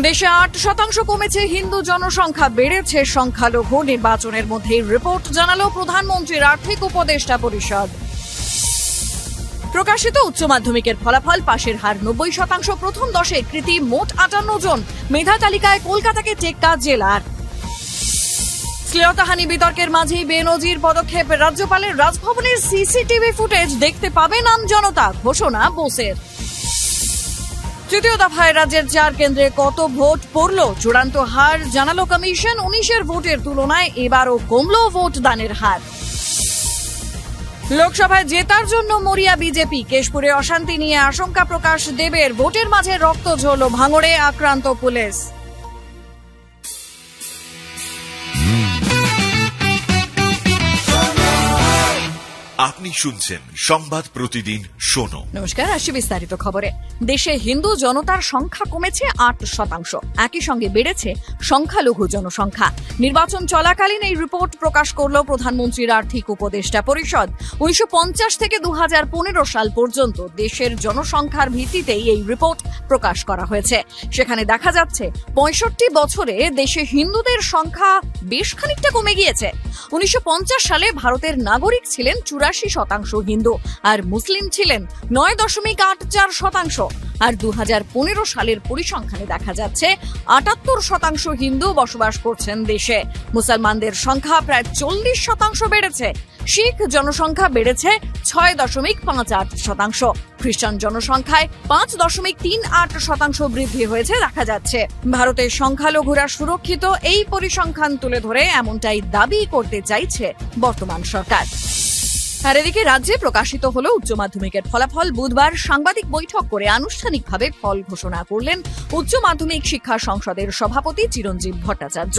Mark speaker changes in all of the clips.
Speaker 1: দেশে ৮% কমেছে হিন্দু জনসংখ্যা, বেড়েছে সংখ্যালঘু। নির্বাচনের মধ্যেই রিপোর্ট জানালো প্রধানমন্ত্রীর আর্থিক উপদেষ্টা পরিষদ। প্রকাশিত উচ্চ মাধ্যমিকের ফলাফল, পাশের হার ৯০%, প্রথম ১০-এ কৃতী মোট ৫৮ জন। মেধা তালিকায় কলকাতাকে টেক্কা জেলার। শ্লীলতাহানি বিতর্কের মাঝেই বেনজির পদক্ষেপ রাজ্যপালের, রাজভবনের সিসিটিভি ফুটেজ দেখতে পাবে আম জনতা, ঘোষণা বোসের। তৃতীয় দফায় রাজ্যের ৪ কেন্দ্রে কত ভোট পড়ল, চূড়ান্ত হার জানালো কমিশন। ১৯-এর ভোটের তুলনায় এবারও কমল ভোট দানের হার। লোকসভায় জেতার জন্য মরিয়া বিজেপি, কেশপুরে অশান্তি নিয়ে আশঙ্কা প্রকাশ দেবের। ভোটের মাঝে রক্ত ঝরল, ভাঙড়ে আক্রান্ত পুলিশ।
Speaker 2: আপনি শুনছেন সংবাদ প্রতিদিন শোনো।
Speaker 1: নমস্কার, আসছি বিস্তারিত খবরে। দেশে হিন্দু জনতার সংখ্যা কমেছে ৮%, একই সঙ্গে বেড়েছে সংখ্যালঘু জনসংখ্যা। নির্বাচন চলাকালীন এই রিপোর্ট প্রকাশ করল প্রধানমন্ত্রীর আর্থিক উপদেষ্টা পরিষদ। ১৯৫০ থেকে ২০১৫ সাল পর্যন্ত দেশের জনসংখ্যার ভিত্তিতেই এই রিপোর্ট প্রকাশ করা হয়েছে। সেখানে দেখা যাচ্ছে ৬৫ বছরে দেশে হিন্দুদের সংখ্যা বেশ খানিকটা কমে গিয়েছে। ১৯৫০ সালে ভারতের নাগরিক ছিলেন ৮৪% হিন্দু, আর মুসলিম ছিলেন ৯.৮৪%। আর ২০১৫ সালের পরিসংখ্যানে দেখা যাচ্ছে ৭৮% হিন্দু বসবাস করছেন দেশে। মুসলমানদের সংখ্যা প্রায় ৪০% বেড়েছে। শিখ জনসংখ্যা বেড়েছে ৬.৫৮%। খ্রিস্টান জনসংখ্যায় ৫.৩৮% বৃদ্ধি হয়েছে দেখা যাচ্ছে। ভারতের সংখ্যালঘুরা সুরক্ষিত, এই পরিসংখ্যান তুলে ধরে এমনটাই দাবি করতে চাইছে বর্তমান সরকার। আর এদিকে রাজ্যে প্রকাশিত হল উচ্চ মাধ্যমিকের ফলাফল। বুধবার সাংবাদিক বৈঠক করে আনুষ্ঠানিকভাবে ফল ঘোষণা করলেন উচ্চ মাধ্যমিক শিক্ষা সংসদের সভাপতি চিরঞ্জীব ভট্টাচার্য।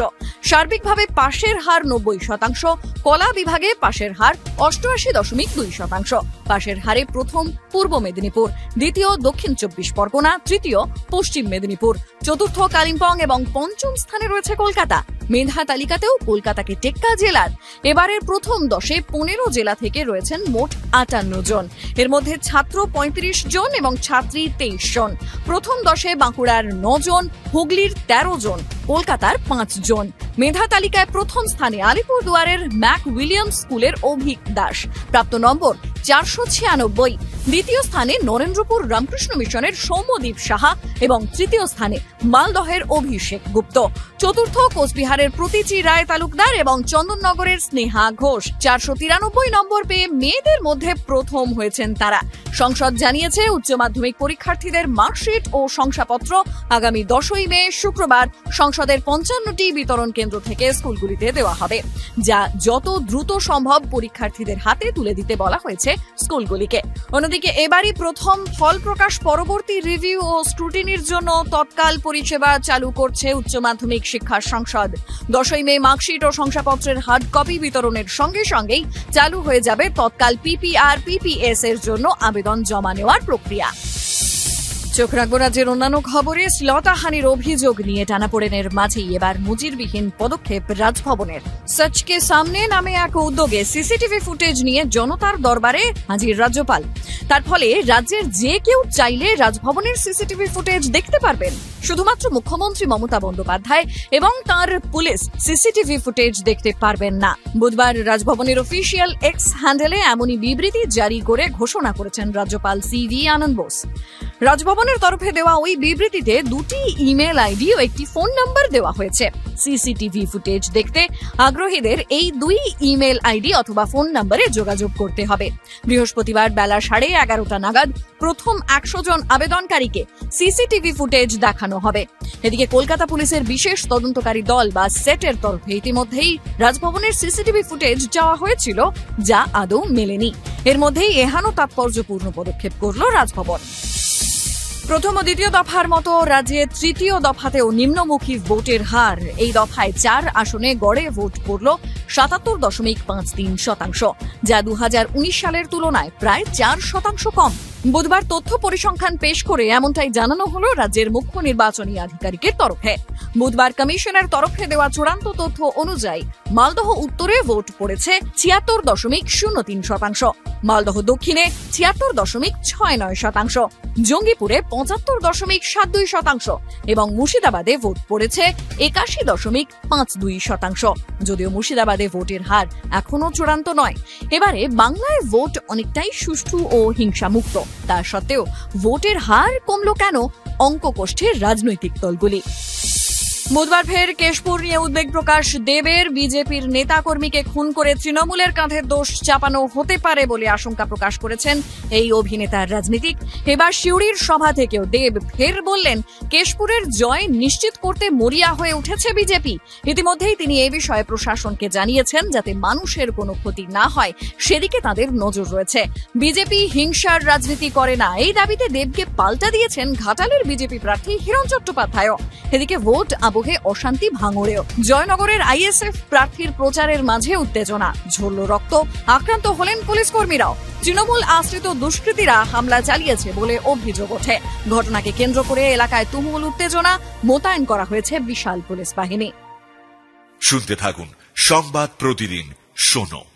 Speaker 1: সার্বিকভাবে পাশের হার ৯০%, কলা বিভাগে পাশের হার ৮৮.২%। পাশের হারে প্রথম পূর্ব মেদিনীপুর, দ্বিতীয় দক্ষিণ ২৪ পরগনা, তৃতীয় পশ্চিম মেদিনীপুর, চতুর্থ কালিম্পং এবং পঞ্চম স্থানে রয়েছে কলকাতা। মেধা তালিকাতেও কলকাতাকে টেক্কা জেলার। এবারের প্রথম ১০-এ ১৫ জেলা থেকে রয়েছেন মোট ৫৮ জন। এর মধ্যে ছাত্র ৩৫ জন এবং ছাত্রী ২৩ জন। প্রথম ১০-এ বাঁকুড়ার ৯ জন, হুগলির ১৩ জন, কলকাতার ৫ জন। মেধা তালিকায় প্রথম স্থানে আলিপুরদুয়ারের ম্যাক উইলিয়ামস স্কুলের অভিক দাস, প্রাপ্ত নম্বর ৪৯৬। দ্বিতীয় স্থানে নরেন্দ্রপুর রামকৃষ্ণ মিশনের সৌম্যদীপ সাহা এবং তৃতীয় স্থানে মালদহের অভিষেক গুপ্ত। চতুর্থ কোচবিহারের প্রতীচি রায় তালুকদার এবং চন্দননগরের স্নেহা ঘোষ। ৪৯৩ নম্বর পেয়ে মেয়েদের মধ্যে প্রথম হয়েছেন তারা। সংসদ জানিয়েছে উচ্চ মাধ্যমিক পরীক্ষার্থীদের মার্কশিট ও শংসাপত্র আগামী ১০ই মে শুক্রবার সংসদের ৫৫টি বিতরণ কেন্দ্র থেকে স্কুলগুলিতে দেওয়া হবে, যা যত দ্রুত সম্ভব পরীক্ষার্থীদের হাতে তুলে দিতে বলা হয়েছে স্কুলগুলিকে। অন্যদিকে এবারই প্রথম ফল প্রকাশ পরবর্তী রিভিউ ও স্ক্রুটিনির জন্য তৎকাল পরিষেবা চালু করছে উচ্চ মাধ্যমিক শিক্ষা সংসদ। ১০ই মে মার্কশিট ও শংসাপত্রের হার্ড কপি বিতরণের সঙ্গে সঙ্গেই চালু হয়ে যাবে তৎকাল পিপিআর পিপিএস এর জন্য আবেদন জমা নেওয়ার প্রক্রিয়া। চোখ রাখবো রাজ্যের অন্যান্য খবরে। শ্লীলতাহানির অভিযোগ নিয়ে টানাপোড়েনের মাঝেই এবার নজিরবিহীন পদক্ষেপ রাজভবনের। সচকে সামনে নামে এক উদ্যোগে সিসিটিভি ফুটেজ নিয়ে জনতার দরবারে হাজির রাজ্যপাল। তার ফলে রাজ্যের যে কেউ চাইলে রাজভবনের সিসিটিভি ফুটেজ দেখতে পারবেন। শুধুমাত্র মুখ্যমন্ত্রী মমতা বন্দ্যোপাধ্যায় এবং তার পুলিশ সিসিটিভি ফুটেজ দেখতে পারবেন না। বুধবার রাজভবনের অফিসিয়াল এক্স হ্যান্ডেলে এমনই বিবৃতি জারি করে ঘোষণা করেছেন রাজ্যপাল CV আনন্দ বোস। রাজভবনের তরফে দেওয়া ওই বিবৃতিতে ২টি ইমেল আইডি ও একটি ফোন নাম্বার দেওয়া হয়েছে। সিসিটিভি ফুটেজ দেখতে আগ্রহীদের এই ২ ইমেল আইডি অথবা ফোন নাম্বারে যোগাযোগ করতে হবে। বৃহস্পতিবার বেলা ১১:৩০ নাগাদ প্রথম ১০০ জন আবেদনকারীকে সিসিটিভি ফুটেজ দেখানো হবে। এদিকে কলকাতা পুলিশের বিশেষ তদন্তকারী দল বা সেটের তরফে ইতিমধ্যেই রাজভবনের সিসিটিভি ফুটেজ চাওয়া হয়েছিল, যা আদৌ মেলেনি। এর মধ্যেই এহেন তাৎপর্যপূর্ণ পদক্ষেপ করল রাজভবন। প্রথম ও দ্বিতীয় দফার মতো রাজ্যে তৃতীয় দফাতেও নিম্নমুখী ভোটের হার। এই দফায় ৪ আসনে গড়ে ভোট পড়ল ৭৭.৫৩%, যা ২০১৯ সালের তুলনায় প্রায় ৪% কম। বুধবার তথ্য পরিসংখ্যান পেশ করে এমনটাই জানানো হলো রাজ্যের মুখ্য নির্বাচনী আধিকারিকের তরফে। বুধবার কমিশনের তরফে দেওয়া চূড়ান্ত তথ্য অনুযায়ী মালদহ উত্তরে ভোট পড়েছে ৭৬.০৩%, মালদহ দক্ষিণে ৭৬.৬৯%, জঙ্গিপুরে ৭৫.৭২% এবং মুর্শিদাবাদে ভোট পড়েছে ৮১.৫২%। যদিও মুর্শিদাবাদে ভোটের হার এখনো চূড়ান্ত নয়। এবারে বাংলায় ভোট অনেকটাই সুষ্ঠু ও হিংসামুক্ত। তা সত্ত্বেও ভোটের হার কমলো কেন? অঙ্ক কষছে রাজনৈতিক দলগুলি। বুধবার ফের কেশপুর নিয়ে উদ্বেগ প্রকাশ দেবের। বিজেপির নেতাকর্মীকে খুন করে তৃণমূলের কাঁধে দোষ চাপানো হতে পারে বলে আশঙ্কা প্রকাশ করেছেন এই অভিনেতার রাজনীতিক। এবার সিউড়ির সভা থেকেও দেব ফের বললেন, কেশপুরের জয় নিশ্চিত করতে মরিয়া হয়ে উঠেছে বিজেপি। ইতিমধ্যেই তিনি এই বিষয়ে প্রশাসনকে জানিয়েছেন, যাতে মানুষের কোনো ক্ষতি না হয় সেদিকে তাদের নজর রয়েছে। বিজেপি হিংসার রাজনীতি করে না, এই দাবিতে দেবকে পাল্টা দিয়েছেন ঘাটালের বিজেপি প্রার্থী হিরণ চট্টোপাধ্যায়। এদিকে ভোট আবহে অশান্তি ভাঙড়েও। জয়নগরের আইএসএফ প্রার্থীর প্রচারের মাঝে উত্তেজনা, ঝরল রক্ত, আক্রান্ত হলেন পুলিশ কর্মীরাও। তৃণমূল আশ্রিত দুষ্কৃতীরা হামলা চালিয়েছে বলে অভিযোগ ওঠে। ঘটনাকে কেন্দ্র করে এলাকায় তুমুল উত্তেজনা, মোতায়েন করা হয়েছে বিশাল পুলিশ বাহিনী।
Speaker 2: শুনতে থাকুন সংবাদ প্রতিদিন শোনো।